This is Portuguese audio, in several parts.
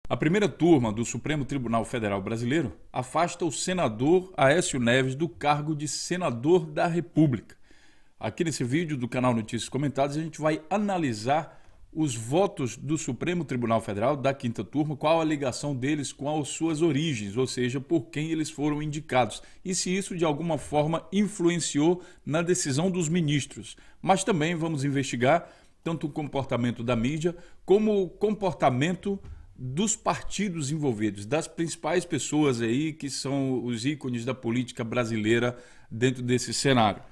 A primeira turma do Supremo Tribunal Federal Brasileiro afasta o senador Aécio Neves do cargo de senador da República. Aqui nesse vídeo do canal Notícias Comentadas a gente vai analisar os votos do Supremo Tribunal Federal da quinta turma, qual a ligação deles com as suas origens, ou seja, por quem eles foram indicados, e se isso de alguma forma influenciou na decisão dos ministros. Mas também vamos investigar tanto o comportamento da mídia como o comportamento dos partidos envolvidos, das principais pessoas aí que são os ícones da política brasileira dentro desse cenário.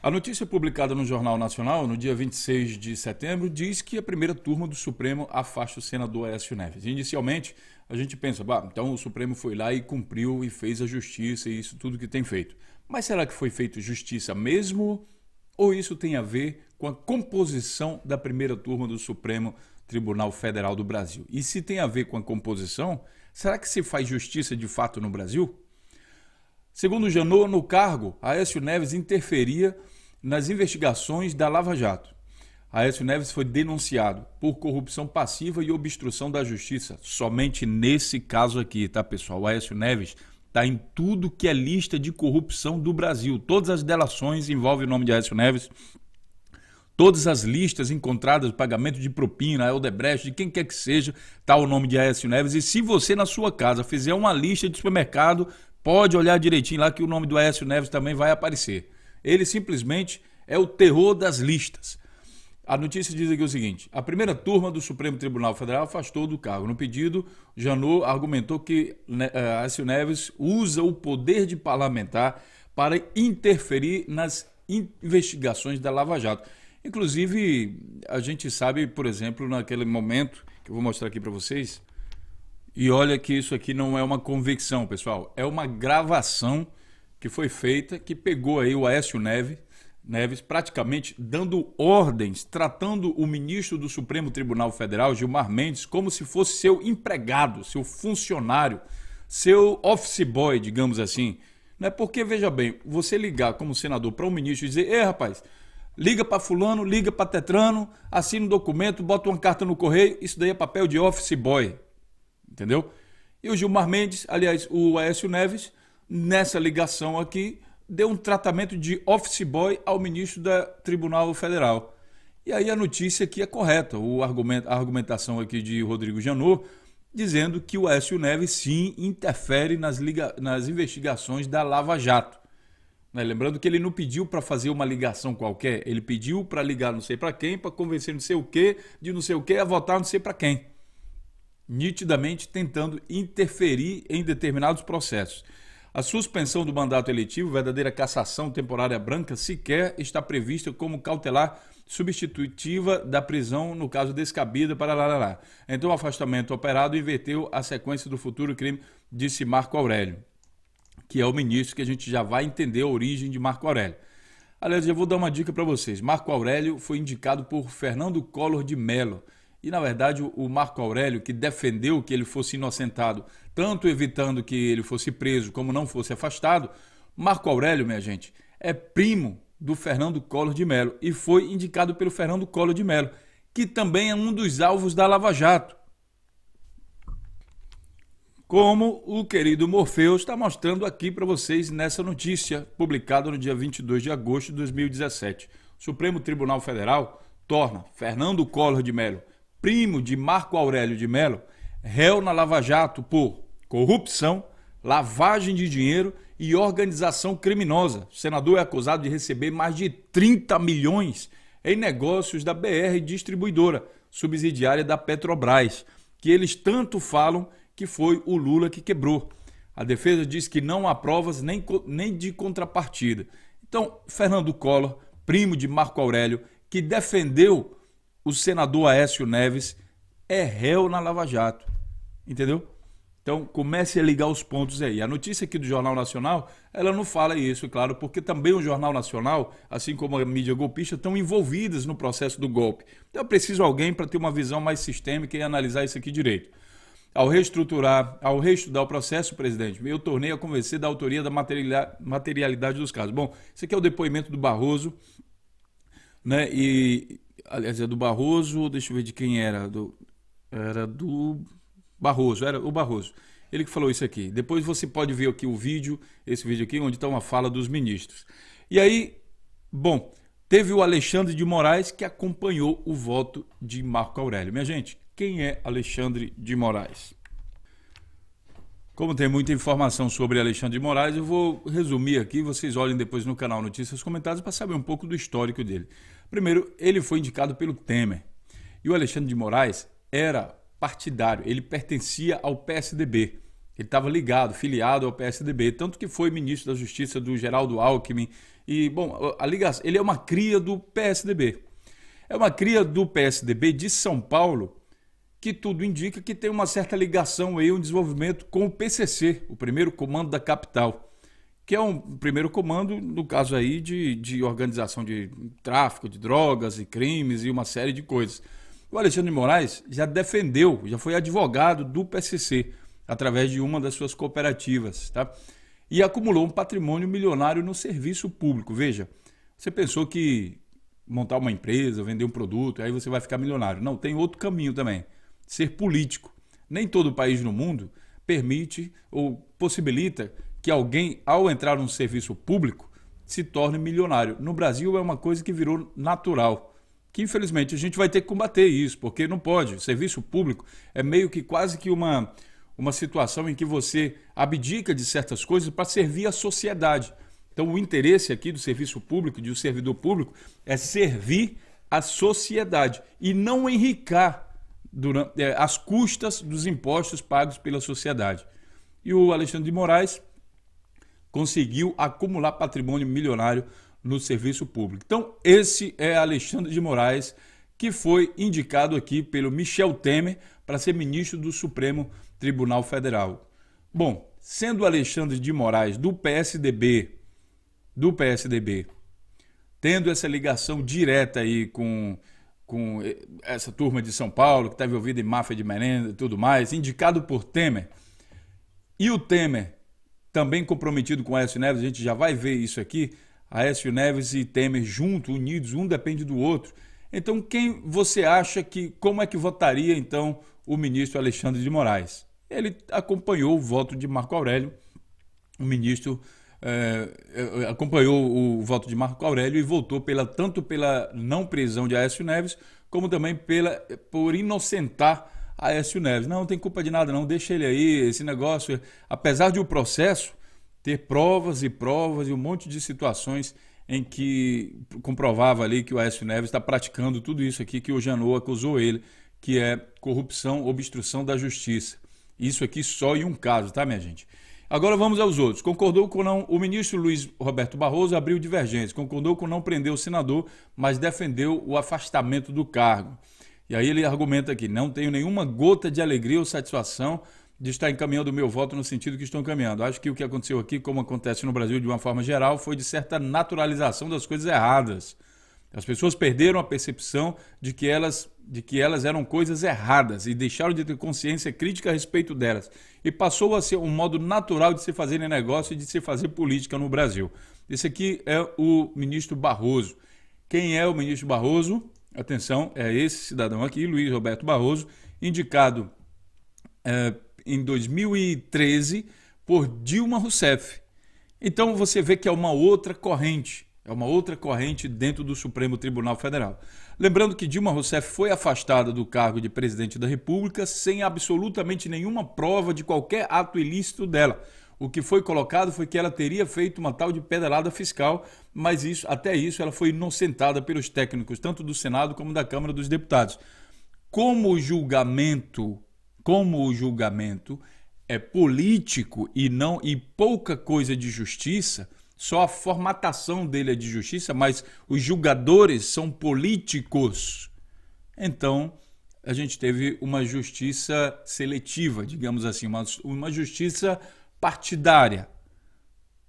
A notícia publicada no Jornal Nacional, no dia 26 de setembro, diz que a primeira turma do Supremo afasta o senador Aécio Neves. Inicialmente, a gente pensa, então o Supremo foi lá e cumpriu e fez a justiça e isso tudo que tem feito. Mas será que foi feito justiça mesmo? Ou isso tem a ver com a composição da primeira turma do Supremo Tribunal Federal do Brasil? E se tem a ver com a composição, será que se faz justiça de fato no Brasil? Segundo Janot, no cargo, Aécio Neves interferia nas investigações da Lava Jato. Aécio Neves foi denunciado por corrupção passiva e obstrução da justiça. Somente nesse caso aqui, tá, pessoal? O Aécio Neves está em tudo que é lista de corrupção do Brasil. Todas as delações envolvem o nome de Aécio Neves. Todas as listas encontradas, pagamento de propina, Odebrecht, de quem quer que seja, está o nome de Aécio Neves. E se você na sua casa fizer uma lista de supermercado, pode olhar direitinho lá que o nome do Aécio Neves também vai aparecer. Ele simplesmente é o terror das listas. A notícia diz aqui o seguinte: a primeira turma do Supremo Tribunal Federal afastou do cargo. No pedido, Janot argumentou que Aécio Neves usa o poder de parlamentar para interferir nas investigações da Lava Jato. Inclusive, a gente sabe, por exemplo, naquele momento, que eu vou mostrar aqui para vocês, e olha que isso aqui não é uma convicção, pessoal, é uma gravação que foi feita, que pegou aí o Aécio Neves praticamente dando ordens, tratando o ministro do Supremo Tribunal Federal, Gilmar Mendes, como se fosse seu empregado, seu funcionário, seu office boy, digamos assim. Não é porque, veja bem, você ligar como senador para um ministro e dizer: ei, rapaz, liga para fulano, liga para Tetrano, assina um documento, bota uma carta no correio, isso daí é papel de office boy, entendeu? E o Gilmar Mendes, aliás, o Aécio Neves, nessa ligação aqui, deu um tratamento de office boy ao ministro da Tribunal Federal. E aí a notícia aqui é correta, a argumentação aqui de Rodrigo Janot, dizendo que o Aécio Neves sim interfere nas investigações da Lava Jato. Lembrando que ele não pediu para fazer uma ligação qualquer, ele pediu para ligar não sei para quem, para convencer não sei o quê, de não sei o quê, a votar não sei para quem. Nitidamente tentando interferir em determinados processos. A suspensão do mandato eletivo, verdadeira cassação temporária branca, sequer está prevista como cautelar substitutiva da prisão no caso descabida para lá. Então o afastamento operado inverteu a sequência do futuro crime, disse Marco Aurélio, que é o ministro que a gente já vai entender a origem de Marco Aurélio. Aliás, eu vou dar uma dica para vocês. Marco Aurélio foi indicado por Fernando Collor de Mello. E, na verdade, o Marco Aurélio, que defendeu que ele fosse inocentado, tanto evitando que ele fosse preso como não fosse afastado, Marco Aurélio, minha gente, é primo do Fernando Collor de Mello e foi indicado pelo Fernando Collor de Mello, que também é um dos alvos da Lava Jato. Como o querido Morfeus está mostrando aqui para vocês nessa notícia, publicada no dia 22 de agosto de 2017. O Supremo Tribunal Federal torna Fernando Collor de Mello, primo de Marco Aurélio de Mello, réu na Lava Jato por corrupção, lavagem de dinheiro e organização criminosa. O senador é acusado de receber mais de 30 milhões em negócios da BR Distribuidora, subsidiária da Petrobras, que eles tanto falam que foi o Lula que quebrou. A defesa diz que não há provas nem de contrapartida. Então, Fernando Collor, primo de Marco Aurélio, que defendeu o senador Aécio Neves, é réu na Lava Jato, entendeu? Então, comece a ligar os pontos aí. A notícia aqui do Jornal Nacional, ela não fala isso, claro, porque também o Jornal Nacional, assim como a mídia golpista, estão envolvidas no processo do golpe. Então, eu preciso de alguém para ter uma visão mais sistêmica e analisar isso aqui direito. Ao reestudar o processo, presidente, eu tornei a convencer da autoria da materialidade dos casos. Bom, esse aqui é o depoimento do Barroso, né? E, aliás, é do Barroso, deixa eu ver de quem era. Era do Barroso, era o Barroso. Ele que falou isso aqui. Depois você pode ver aqui o vídeo, esse vídeo aqui, onde está uma fala dos ministros. E aí, bom, teve o Alexandre de Moraes que acompanhou o voto de Marco Aurélio. Minha gente, quem é Alexandre de Moraes? Como tem muita informação sobre Alexandre de Moraes, eu vou resumir aqui, vocês olhem depois no canal Notícias Comentadas para saber um pouco do histórico dele. Primeiro, ele foi indicado pelo Temer. E o Alexandre de Moraes era partidário, ele pertencia ao PSDB. Ele estava ligado, filiado ao PSDB, tanto que foi ministro da Justiça do Geraldo Alckmin. E, bom, a ligação, ele é uma cria do PSDB. É uma cria do PSDB de São Paulo, que tudo indica que tem uma certa ligação aí, um desenvolvimento com o PCC, o primeiro comando da capital, que é um primeiro comando, no caso aí, de organização de tráfico de drogas e crimes e uma série de coisas. O Alexandre de Moraes já defendeu, já foi advogado do PCC, através de uma das suas cooperativas, tá? E acumulou um patrimônio milionário no serviço público. Veja, você pensou que montar uma empresa, vender um produto, aí você vai ficar milionário. Não, tem outro caminho também. Ser político. Nem todo país no mundo permite ou possibilita que alguém, ao entrar num serviço público, se torne milionário. No Brasil é uma coisa que virou natural, que infelizmente a gente vai ter que combater isso, porque não pode. O serviço público é meio que quase que uma situação em que você abdica de certas coisas para servir a sociedade. Então o interesse aqui do serviço público, de um servidor público, é servir a sociedade e não enricar às custas dos impostos pagos pela sociedade. E o Alexandre de Moraes conseguiu acumular patrimônio milionário no serviço público. Então, esse é Alexandre de Moraes, que foi indicado aqui pelo Michel Temer para ser ministro do Supremo Tribunal Federal. Bom, sendo Alexandre de Moraes do PSDB, tendo essa ligação direta aí com essa turma de São Paulo, que está envolvida em máfia de merenda e tudo mais, indicado por Temer, e o Temer também comprometido com Aécio Neves, a gente já vai ver isso aqui, Aécio Neves e Temer juntos, unidos, um depende do outro. Então, quem você acha como é que votaria, então, o ministro Alexandre de Moraes? Ele acompanhou o voto de Marco Aurélio, o ministro acompanhou o voto de Marco Aurélio e votou tanto pela não prisão de Aécio Neves, como também por inocentar Aécio Neves. Não tem culpa de nada não, deixa ele aí, esse negócio, apesar de o processo ter provas e um monte de situações em que comprovava ali que o Aécio Neves está praticando tudo isso aqui que o Janot acusou ele, que é corrupção, obstrução da justiça. Isso aqui só em um caso, tá, minha gente? Agora vamos aos outros. Concordou com não... O ministro Luiz Roberto Barroso abriu divergência. Concordou com não prender o senador, mas defendeu o afastamento do cargo. E aí ele argumenta aqui, não tenho nenhuma gota de alegria ou satisfação de estar encaminhando o meu voto no sentido que estou encaminhando. Acho que o que aconteceu aqui, como acontece no Brasil de uma forma geral, foi de certa naturalização das coisas erradas. As pessoas perderam a percepção de que elas eram coisas erradas e deixaram de ter consciência crítica a respeito delas. E passou a ser um modo natural de se fazer negócio e de se fazer política no Brasil. Esse aqui é o ministro Barroso. Quem é o ministro Barroso? Atenção, é esse cidadão aqui, Luiz Roberto Barroso, indicado em 2013 por Dilma Rousseff. Então você vê que é uma outra corrente. É uma outra corrente dentro do Supremo Tribunal Federal. Lembrando que Dilma Rousseff foi afastada do cargo de presidente da República sem absolutamente nenhuma prova de qualquer ato ilícito dela. O que foi colocado foi que ela teria feito uma tal de pedalada fiscal, mas até isso ela foi inocentada pelos técnicos, tanto do Senado como da Câmara dos Deputados. Como o julgamento é político e pouca coisa de justiça, só a formatação dele é de justiça, mas os julgadores são políticos. Então, a gente teve uma justiça seletiva, digamos assim, uma justiça partidária,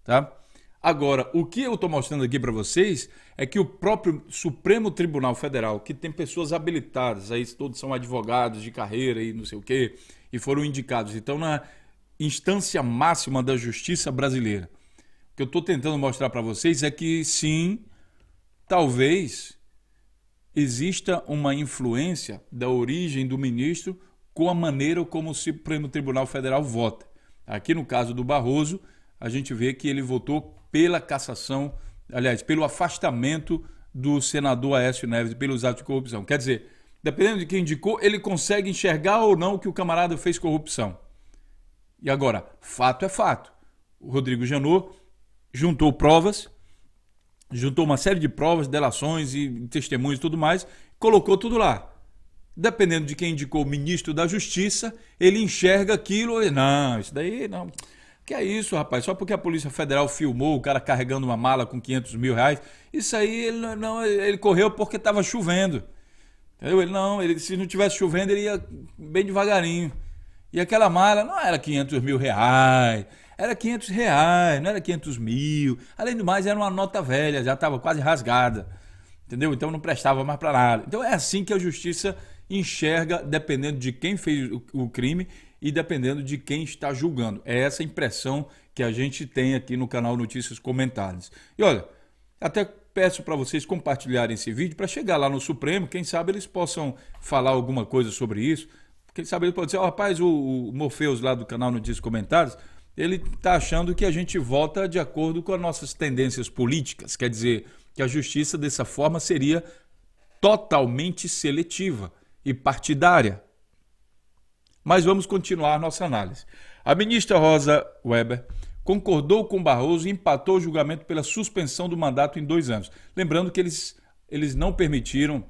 tá? Agora, o que eu estou mostrando aqui para vocês é que o próprio Supremo Tribunal Federal, que tem pessoas habilitadas, aí todos são advogados de carreira e não sei o quê, e foram indicados, então na instância máxima da justiça brasileira. O que eu estou tentando mostrar para vocês é que sim, talvez exista uma influência da origem do ministro com a maneira como o Supremo Tribunal Federal vota. Aqui no caso do Barroso, a gente vê que ele votou pela cassação, aliás, pelo afastamento do senador Aécio Neves pelos atos de corrupção. Quer dizer, dependendo de quem indicou, ele consegue enxergar ou não que o camarada fez corrupção. E agora, fato é fato. O Rodrigo Janot juntou provas, juntou uma série de provas, delações e testemunhos e tudo mais, colocou tudo lá. Dependendo de quem indicou o ministro da Justiça, ele enxerga aquilo e não, isso daí não. Que é isso, rapaz? Só porque a Polícia Federal filmou o cara carregando uma mala com 500 mil reais, isso aí ele correu porque estava chovendo. Entendeu? Se não tivesse chovendo, ele ia bem devagarinho. E aquela mala não era 500 mil reais, era 500 reais, não era 500 mil. Além do mais, era uma nota velha, já estava quase rasgada. Entendeu? Então não prestava mais para nada. Então é assim que a justiça enxerga, dependendo de quem fez o crime e dependendo de quem está julgando. É essa impressão que a gente tem aqui no canal Notícias Comentadas. E olha, até peço para vocês compartilharem esse vídeo para chegar lá no Supremo, quem sabe eles possam falar alguma coisa sobre isso. Quem sabe ele pode dizer, rapaz, o Morpheus lá do canal Notícias Comentadas, ele está achando que a gente vota de acordo com as nossas tendências políticas, quer dizer, que a justiça dessa forma seria totalmente seletiva e partidária. Mas vamos continuar nossa análise. A ministra Rosa Weber concordou com Barroso e empatou o julgamento pela suspensão do mandato em 2 anos. Lembrando que eles não permitiram,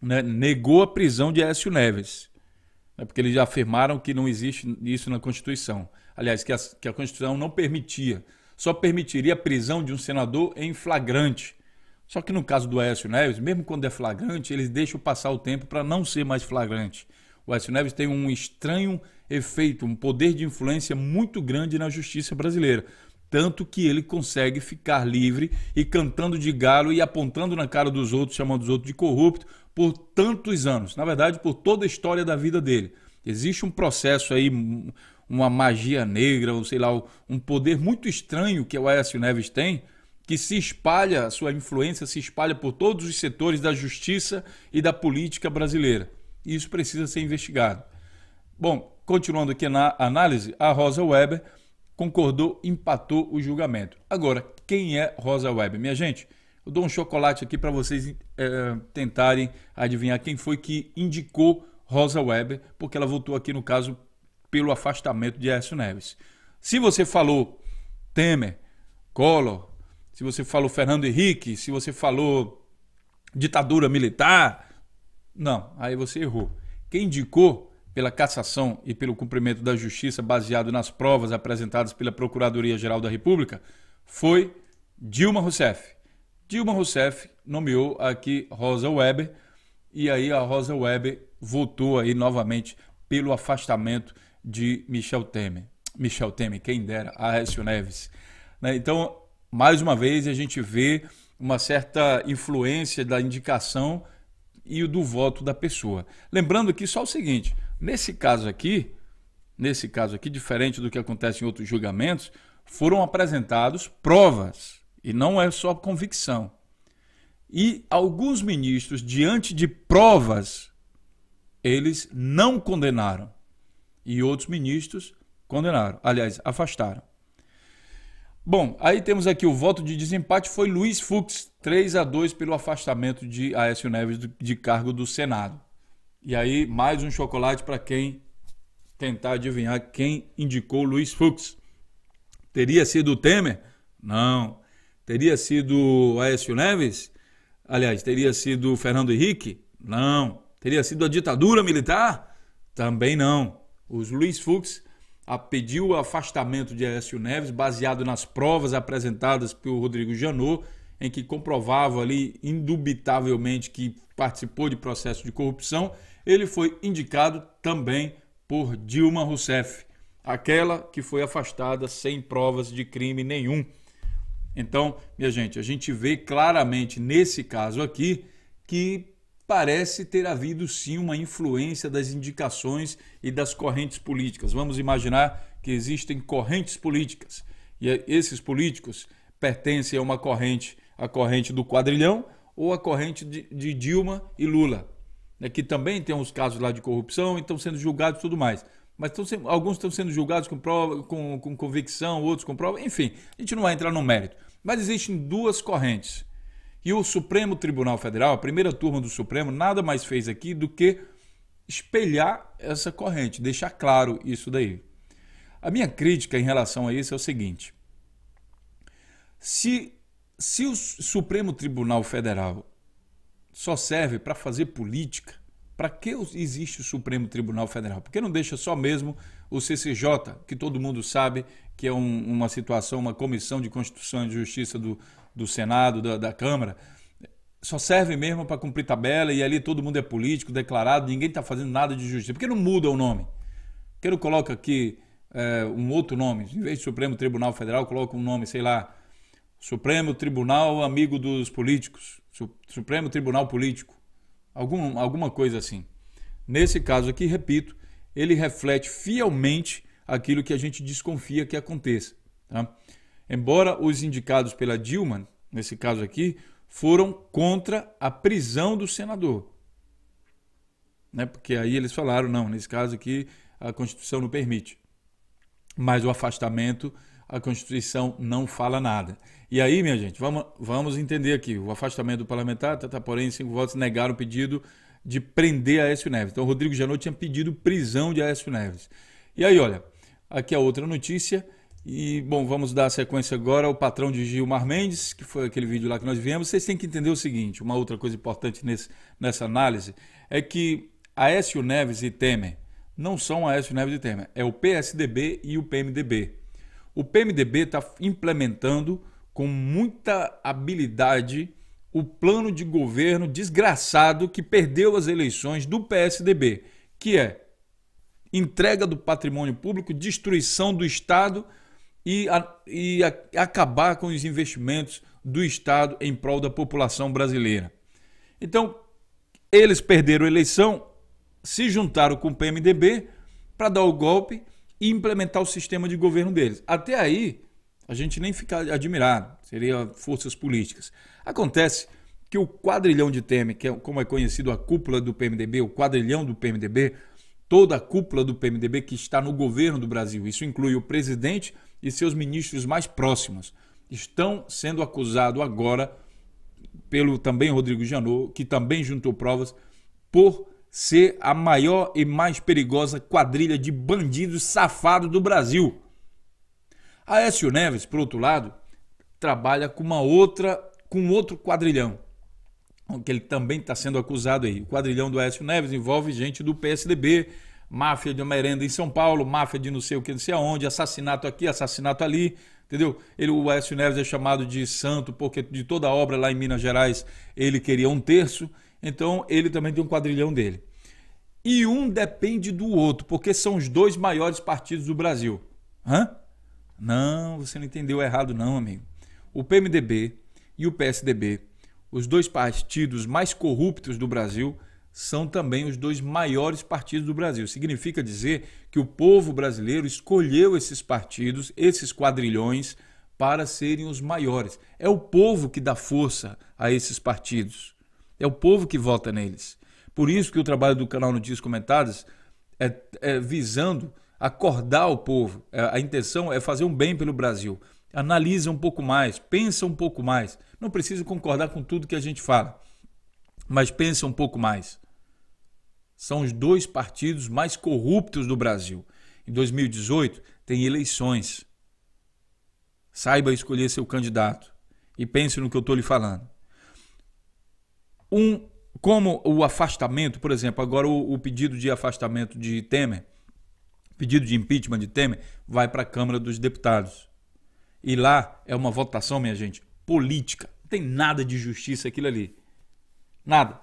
né, negou a prisão de Aécio Neves, né, porque eles já afirmaram que não existe isso na Constituição. Aliás, que a Constituição não permitia, só permitiria a prisão de um senador em flagrante. Só que no caso do Aécio Neves, mesmo quando é flagrante, eles deixam passar o tempo para não ser mais flagrante. O Aécio Neves tem um estranho efeito, um poder de influência muito grande na justiça brasileira. Tanto que ele consegue ficar livre e cantando de galo e apontando na cara dos outros, chamando os outros de corrupto, por tantos anos. Na verdade, por toda a história da vida dele. Existe um processo aí, uma magia negra, ou sei lá, um poder muito estranho que o Aécio Neves tem, que se espalha, a sua influência se espalha por todos os setores da justiça e da política brasileira. E isso precisa ser investigado. Bom, continuando aqui na análise, a Rosa Weber concordou, empatou o julgamento. Agora, quem é Rosa Weber? Minha gente, eu dou um chocolate aqui para vocês tentarem adivinhar quem foi que indicou Rosa Weber, porque ela votou aqui, no caso, pelo afastamento de Aécio Neves. Se você falou Temer, Collor, se você falou Fernando Henrique, se você falou ditadura militar, não, aí você errou. Quem indicou pela cassação e pelo cumprimento da justiça baseado nas provas apresentadas pela Procuradoria-Geral da República foi Dilma Rousseff. Dilma Rousseff nomeou aqui Rosa Weber e aí a Rosa Weber votou aí novamente pelo afastamento de Michel Temer. Michel Temer, quem dera, Aécio Neves. Então, mais uma vez, a gente vê uma certa influência da indicação e do voto da pessoa. Lembrando aqui só o seguinte, nesse caso aqui, diferente do que acontece em outros julgamentos, foram apresentados provas, e não é só convicção. E alguns ministros, diante de provas, eles não condenaram. E outros ministros condenaram, aliás, afastaram. Bom, aí temos aqui o voto de desempate, foi Luiz Fux, 3-2 pelo afastamento de Aécio Neves de cargo do Senado. E aí, mais um chocolate para quem tentar adivinhar quem indicou Luiz Fux. Teria sido o Temer? Não. Teria sido Aécio Neves? Aliás, teria sido Fernando Henrique? Não. Teria sido a ditadura militar? Também não. Os Luiz Fux pediu o afastamento de Aécio Neves baseado nas provas apresentadas pelo Rodrigo Janot, em que comprovava ali indubitavelmente que participou de processo de corrupção. ele foi indicado também por Dilma Rousseff, aquela que foi afastada sem provas de crime nenhum. Então, minha gente, a gente vê claramente nesse caso aqui que parece ter havido sim uma influência das indicações e das correntes políticas. Vamos imaginar que existem correntes políticas e esses políticos pertencem a uma corrente, a corrente do quadrilhão ou a corrente de Dilma e Lula, né, que também tem uns casos lá de corrupção e estão sendo julgados e tudo mais. Mas alguns estão sendo julgados com prova, com convicção, outros com prova, enfim, a gente não vai entrar no mérito. Mas existem duas correntes. E o Supremo Tribunal Federal, a primeira turma do Supremo, nada mais fez aqui do que espelhar essa corrente, deixar claro isso daí. A minha crítica em relação a isso é o seguinte: se o Supremo Tribunal Federal só serve para fazer política, para que existe o Supremo Tribunal Federal? Por que não deixa só mesmo o CCJ, que todo mundo sabe que é uma situação, uma comissão de Constituição e Justiça do Senado, da Câmara, só serve mesmo para cumprir tabela e ali todo mundo é político, declarado, ninguém está fazendo nada de justiça. Por que não muda o nome? Por que não coloca aqui um outro nome? Em vez de Supremo Tribunal Federal, coloca um nome, sei lá, Supremo Tribunal Amigo dos Políticos, Supremo Tribunal Político, alguma coisa assim. Nesse caso aqui, repito, ele reflete fielmente aquilo que a gente desconfia que aconteça. Tá? Embora os indicados pela Dilma, nesse caso aqui, foram contra a prisão do senador. Né? Porque aí eles falaram, não, nesse caso aqui a Constituição não permite. Mas o afastamento, a Constituição não fala nada. E aí, minha gente, vamos entender aqui. O afastamento do parlamentar, porém, 5 votos negaram o pedido de prender Aécio Neves. Então, o Rodrigo Janot tinha pedido prisão de Aécio Neves. E aí, olha, aqui a outra notícia. E, bom, vamos dar sequência agora ao patrão de Gilmar Mendes, que foi aquele vídeo lá que nós vimos. Vocês têm que entender o seguinte, uma outra coisa importante nessa análise, é que Aécio Neves e Temer não são Aécio Neves e Temer, é o PSDB e o PMDB. O PMDB está implementando com muita habilidade o plano de governo desgraçado que perdeu as eleições do PSDB, que é entrega do patrimônio público, destruição do Estado e acabar com os investimentos do Estado em prol da população brasileira. Então, eles perderam a eleição, se juntaram com o PMDB para dar o golpe e implementar o sistema de governo deles. Até aí, a gente nem fica admirado, seria forças políticas. Acontece que o quadrilhão de Temer, que é como é conhecido a cúpula do PMDB, o quadrilhão do PMDB, toda a cúpula do PMDB que está no governo do Brasil, isso inclui o presidente e seus ministros mais próximos, estão sendo acusados agora pelo também Rodrigo Janot, que também juntou provas, por ser a maior e mais perigosa quadrilha de bandidos safados do Brasil. Aécio Neves, por outro lado, trabalha com outro quadrilhão, que ele também está sendo acusado aí. O quadrilhão do Aécio Neves envolve gente do PSDB, máfia de merenda em São Paulo, máfia de não sei o que, não sei aonde, assassinato aqui, assassinato ali, entendeu? O Aécio Neves é chamado de santo porque de toda a obra lá em Minas Gerais ele queria 1/3, então ele também tem um quadrilhão dele. E um depende do outro, porque são os dois maiores partidos do Brasil. Não, você não entendeu errado não, amigo. O PMDB e o PSDB, os dois partidos mais corruptos do Brasil, são também os dois maiores partidos do Brasil. Significa dizer que o povo brasileiro escolheu esses partidos, esses quadrilhões, para serem os maiores. É o povo que dá força a esses partidos. É o povo que vota neles. Por isso que o trabalho do canal Notícias Comentadas é visando acordar o povo. A intenção é fazer um bem pelo Brasil. Analisa um pouco mais, pensa um pouco mais. Não precisa concordar com tudo que a gente fala, mas pensa um pouco mais. São os dois partidos mais corruptos do Brasil. Em 2018 tem eleições. Saiba escolher seu candidato e pense no que eu estou lhe falando. Como o afastamento, por exemplo, agora o pedido de afastamento de Temer, pedido de impeachment de Temer, vai para a Câmara dos Deputados. E lá é uma votação, minha gente, política. Não tem nada de justiça aquilo ali. Nada.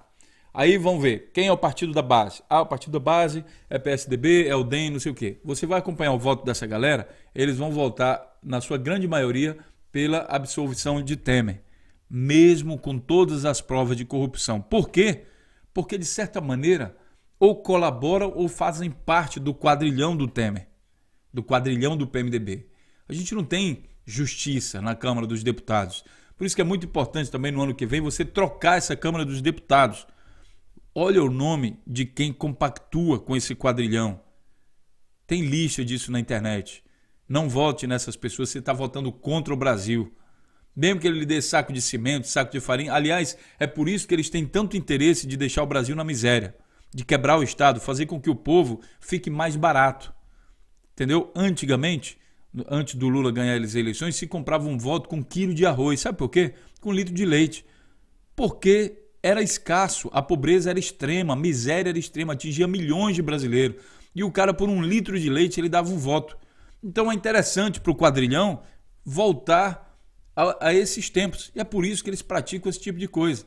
Aí vão ver quem é o partido da base. Ah, o partido da base é PSDB, é o DEM, não sei o quê. Você vai acompanhar o voto dessa galera, eles vão votar, na sua grande maioria, pela absolvição de Temer, mesmo com todas as provas de corrupção. Por quê? Porque, de certa maneira, ou colaboram ou fazem parte do quadrilhão do Temer, do quadrilhão do PMDB. A gente não tem justiça na Câmara dos Deputados. Por isso que é muito importante também no ano que vem você trocar essa Câmara dos Deputados. Olha o nome de quem compactua com esse quadrilhão. Tem lista disso na internet. Não vote nessas pessoas, você está votando contra o Brasil. Mesmo que ele lhe dê saco de cimento, saco de farinha. Aliás, é por isso que eles têm tanto interesse de deixar o Brasil na miséria, de quebrar o Estado, fazer com que o povo fique mais barato. Entendeu? Antigamente, antes do Lula ganhar as eleições, se comprava um voto com 1 quilo de arroz. Sabe por quê? Com 1 litro de leite. Porque era escasso, a pobreza era extrema, a miséria era extrema, atingia milhões de brasileiros. E o cara, por 1 litro de leite, ele dava um voto. Então é interessante para o quadrilhão voltar a esses tempos. E é por isso que eles praticam esse tipo de coisa.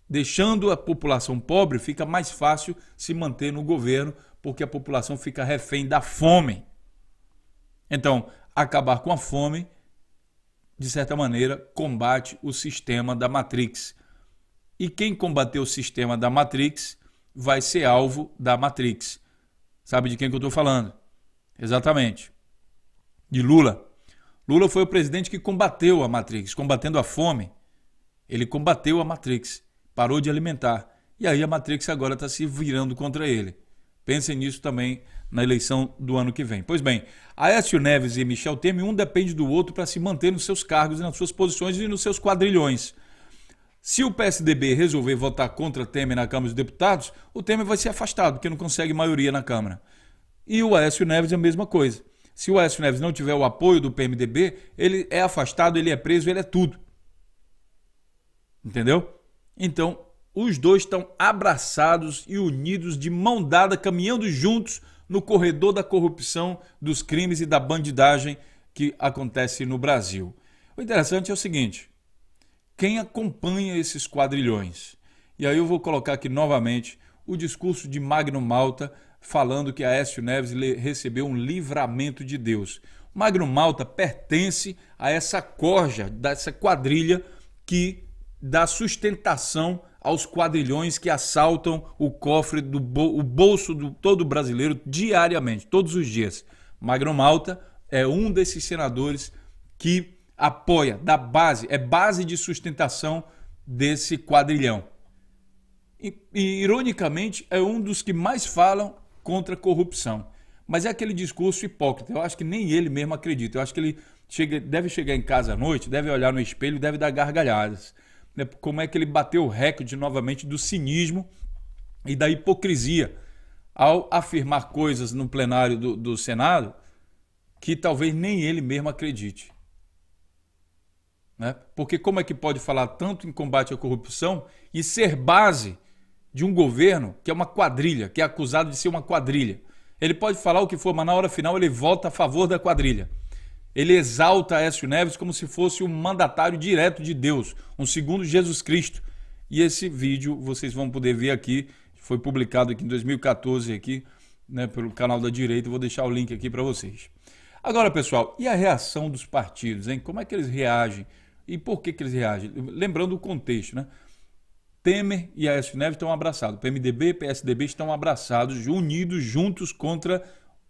Deixando a população pobre, fica mais fácil se manter no governo, porque a população fica refém da fome. Então, acabar com a fome, de certa maneira, combate o sistema da Matrix. E quem combater o sistema da Matrix vai ser alvo da Matrix. Sabe de quem que eu estou falando? Exatamente. De Lula. Lula foi o presidente que combateu a Matrix, combatendo a fome. Ele combateu a Matrix, parou de alimentar. E aí a Matrix agora está se virando contra ele. Pensem nisso também na eleição do ano que vem. Pois bem, Aécio Neves e Michel Temer, um depende do outro para se manter nos seus cargos, nas suas posições e nos seus quadrilhões. Se o PSDB resolver votar contra Temer na Câmara dos Deputados, o Temer vai ser afastado, porque não consegue maioria na Câmara. E o Aécio Neves é a mesma coisa. Se o Aécio Neves não tiver o apoio do PMDB, ele é afastado, ele é preso, ele é tudo. Entendeu? Então, os dois estão abraçados e unidos, de mão dada, caminhando juntos no corredor da corrupção, dos crimes e da bandidagem que acontece no Brasil. O interessante é o seguinte: quem acompanha esses quadrilhões? E aí eu vou colocar aqui novamente o discurso de Magno Malta, falando que Aécio Neves recebeu um livramento de Deus. Magno Malta pertence a essa corja, dessa quadrilha que dá sustentação aos quadrilhões que assaltam o cofre, o bolso de todo brasileiro diariamente, todos os dias. Magno Malta é um desses senadores que apoia, da base, é base de sustentação desse quadrilhão. E, ironicamente, é um dos que mais falam contra a corrupção. Mas é aquele discurso hipócrita. Eu acho que nem ele mesmo acredita. Eu acho que ele deve chegar em casa à noite, deve olhar no espelho, deve dar gargalhadas. Como é que ele bateu o recorde novamente do cinismo e da hipocrisia ao afirmar coisas no plenário do Senado que talvez nem ele mesmo acredite. Porque como é que pode falar tanto em combate à corrupção e ser base de um governo que é uma quadrilha, que é acusado de ser uma quadrilha? Ele pode falar o que for, mas na hora final ele vota a favor da quadrilha. Ele exalta Aécio Neves como se fosse um mandatário direto de Deus, um segundo Jesus Cristo. E esse vídeo vocês vão poder ver aqui, foi publicado aqui em 2014 aqui, pelo canal da direita. Vou deixar o link aqui para vocês. Agora, pessoal, e a reação dos partidos, hein? Como é que eles reagem? E por que eles reagem? Lembrando o contexto, né? Temer e Aécio Neves estão abraçados. PMDB e PSDB estão abraçados, unidos, juntos contra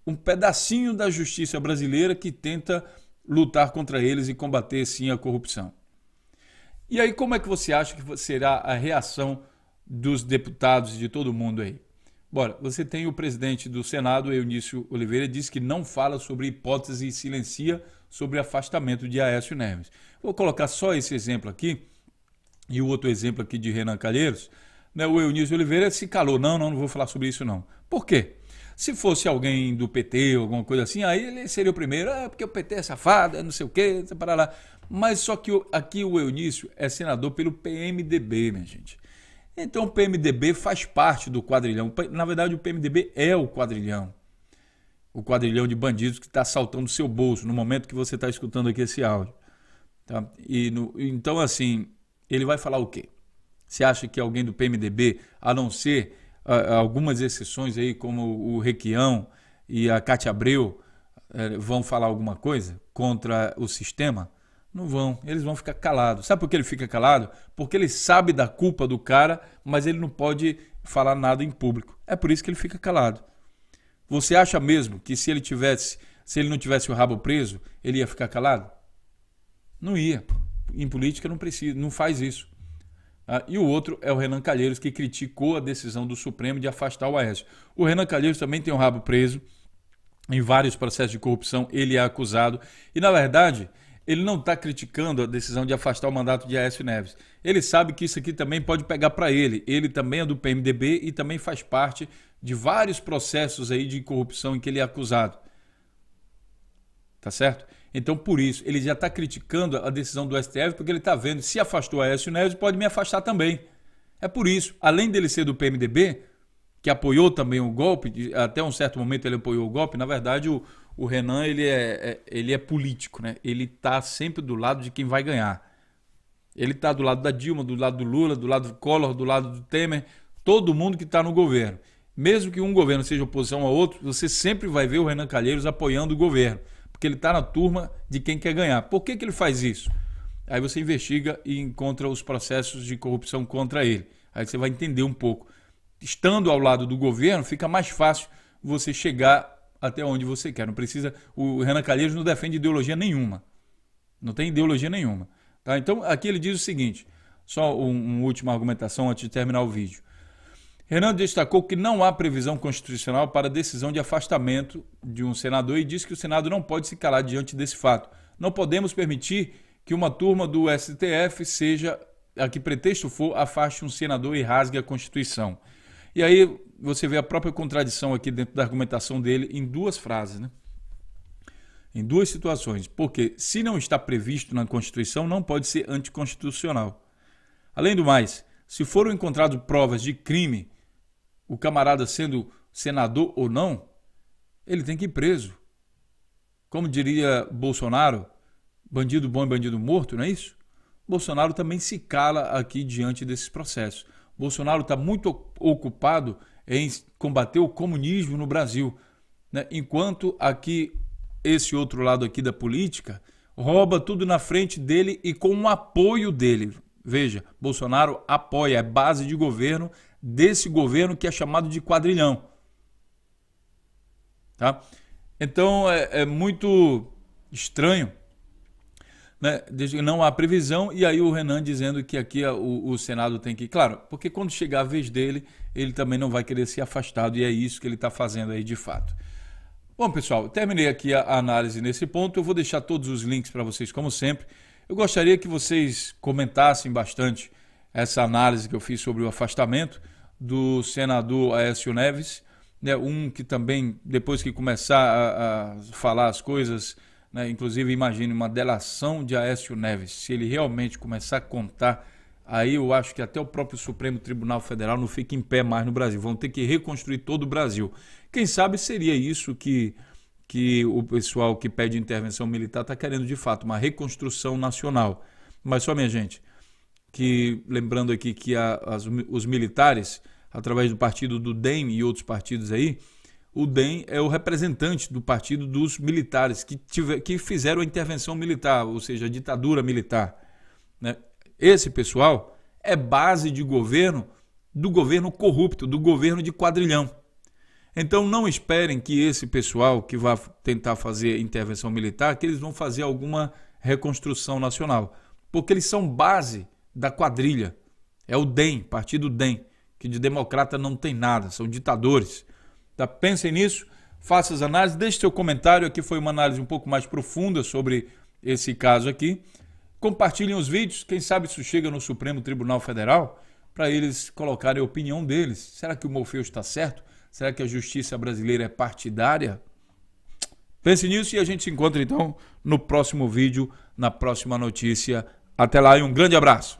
um pedacinho da justiça brasileira que tenta lutar contra eles e combater, sim, a corrupção. E aí, como é que você acha que será a reação dos deputados e de todo mundo aí? Bora, você tem o presidente do Senado, Eunício Oliveira, diz que não fala sobre hipótese e silencia sobre afastamento de Aécio Neves. Vou colocar só esse exemplo aqui e o outro exemplo aqui de Renan Calheiros. O Eunício Oliveira se calou. Não vou falar sobre isso não. Por quê? Se fosse alguém do PT ou alguma coisa assim, aí ele seria o primeiro, porque o PT é safado, não sei o quê, para lá. Mas só que aqui o Eunício é senador pelo PMDB, minha gente. Então o PMDB faz parte do quadrilhão. Na verdade, o PMDB é o quadrilhão de bandidos que está assaltando o seu bolso no momento que você está escutando aqui esse áudio. Tá? Então, assim, ele vai falar o quê? Você acha que alguém do PMDB, a não ser algumas exceções aí, como o Requião e a Cátia Abreu, vão falar alguma coisa contra o sistema? Não vão, eles vão ficar calados. Sabe por que ele fica calado? Porque ele sabe da culpa do cara, mas ele não pode falar nada em público. É por isso que ele fica calado. Você acha mesmo que se ele não tivesse o rabo preso, ele ia ficar calado? Não ia. Em política não precisa, não faz isso. E o outro é o Renan Calheiros, que criticou a decisão do Supremo de afastar o Aécio. O Renan Calheiros também tem o rabo preso. Em vários processos de corrupção ele é acusado. E, na verdade, ele não está criticando a decisão de afastar o mandato de Aécio Neves. Ele sabe que isso aqui também pode pegar para ele. Ele também é do PMDB e também faz parte de vários processos aí de corrupção em que ele é acusado. Tá certo? Então, por isso, ele já está criticando a decisão do STF, porque ele está vendo, se afastou Aécio Neves, pode me afastar também. É por isso, além dele ser do PMDB, que apoiou também o golpe, até um certo momento ele apoiou o golpe, na verdade o Renan ele é político, né? Ele está sempre do lado de quem vai ganhar. Ele está do lado da Dilma, do lado do Lula, do lado do Collor, do lado do Temer, todo mundo que está no governo. Mesmo que um governo seja oposição a outro, você sempre vai ver o Renan Calheiros apoiando o governo, porque ele está na turma de quem quer ganhar. Por que ele faz isso? Aí você investiga e encontra os processos de corrupção contra ele. Aí você vai entender um pouco. Estando ao lado do governo, fica mais fácil você chegar até onde você quer. Não precisa. O Renan Calheiros não defende ideologia nenhuma. Não tem ideologia nenhuma. Tá? Então, aqui ele diz o seguinte, só uma última argumentação antes de terminar o vídeo. Renan destacou que não há previsão constitucional para decisão de afastamento de um senador e disse que o Senado não pode se calar diante desse fato. Não podemos permitir que uma turma do STF, seja a que pretexto for, afaste um senador e rasgue a Constituição. E aí você vê a própria contradição aqui dentro da argumentação dele em duas frases, né? Em duas situações. Porque se não está previsto na Constituição, não pode ser anticonstitucional. Além do mais, se foram encontradas provas de crime, o camarada sendo senador ou não, ele tem que ir preso. Como diria Bolsonaro, bandido bom e bandido morto, não é isso? Bolsonaro também se cala aqui diante desses processos. Bolsonaro está muito ocupado em combater o comunismo no Brasil, né? Enquanto aqui, esse outro lado aqui da política, rouba tudo na frente dele e com o apoio dele. Veja, Bolsonaro apoia, é base de governo desse governo que é chamado de quadrilhão. Tá? Então é muito estranho, né? Não há previsão, e aí o Renan dizendo que aqui o Senado tem que ir. Claro, porque quando chegar a vez dele, ele também não vai querer ser afastado, e é isso que ele está fazendo aí de fato. Bom, pessoal, terminei aqui a análise nesse ponto. Eu vou deixar todos os links para vocês, como sempre. Eu gostaria que vocês comentassem bastante essa análise que eu fiz sobre o afastamento do senador Aécio Neves, né? Que também, depois que começar a falar as coisas, né? Inclusive imagine uma delação de Aécio Neves, se ele realmente começar a contar, aí eu acho que até o próprio Supremo Tribunal Federal não fica em pé mais no Brasil, vão ter que reconstruir todo o Brasil. Quem sabe seria isso que o pessoal que pede intervenção militar está querendo de fato, uma reconstrução nacional. Mas só, minha gente, que lembrando aqui que os militares, através do partido do DEM e outros partidos aí, o DEM é o representante do partido dos militares que fizeram a intervenção militar, ou seja, a ditadura militar, né? Esse pessoal é base de governo do governo corrupto, do governo de quadrilhão. Então não esperem que esse pessoal que vai tentar fazer intervenção militar, que eles vão fazer alguma reconstrução nacional, porque eles são base da quadrilha. É o DEM, partido DEM, que de democrata não tem nada, são ditadores. Tá? Pensem nisso, façam as análises, deixe seu comentário, aqui foi uma análise um pouco mais profunda sobre esse caso aqui. Compartilhem os vídeos, quem sabe isso chega no Supremo Tribunal Federal, para eles colocarem a opinião deles. Será que o Morpheus está certo? Será que a justiça brasileira é partidária? Pense nisso e a gente se encontra então no próximo vídeo, na próxima notícia. Até lá e um grande abraço.